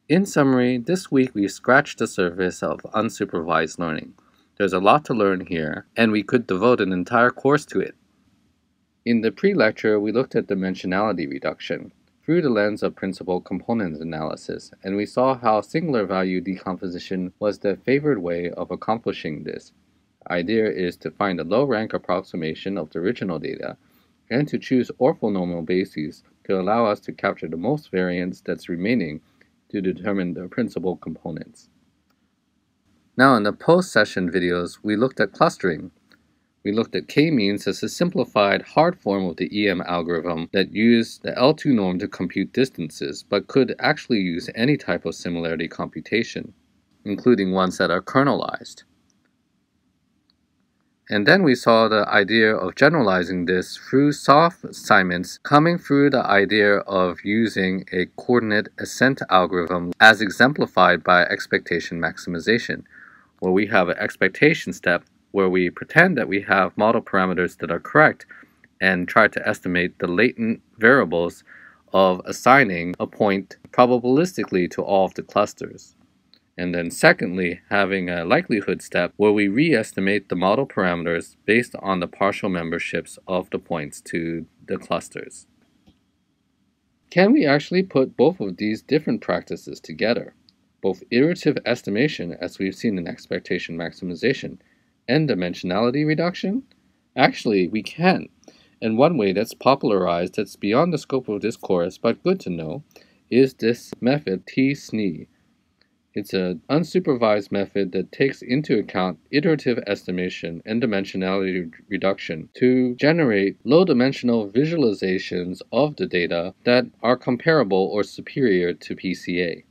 In summary, this week we scratched the surface of unsupervised learning. There's a lot to learn here, and we could devote an entire course to it. In the pre-lecture, we looked at dimensionality reduction through the lens of principal component analysis, and we saw how singular value decomposition was the favored way of accomplishing this. The idea is to find a low-rank approximation of the original data and to choose orthonormal bases to allow us to capture the most variance that's remaining to determine the principal components. Now in the post-session videos, we looked at clustering. We looked at k-means as a simplified hard form of the EM algorithm that used the L2 norm to compute distances, but could actually use any type of similarity computation, including ones that are kernelized. And then we saw the idea of generalizing this through soft assignments, coming through the idea of using a coordinate ascent algorithm as exemplified by expectation maximization, where we have an expectation step where we pretend that we have model parameters that are correct and try to estimate the latent variables of assigning a point probabilistically to all of the clusters. And then secondly, having a likelihood step where we re-estimate the model parameters based on the partial memberships of the points to the clusters. Can we actually put both of these different practices together? Both iterative estimation, as we've seen in expectation maximization, and dimensionality reduction? Actually, we can. And one way that's popularized that's beyond the scope of this course, but good to know, is this method t-SNE. It's an unsupervised method that takes into account iterative estimation and dimensionality reduction to generate low-dimensional visualizations of the data that are comparable or superior to PCA.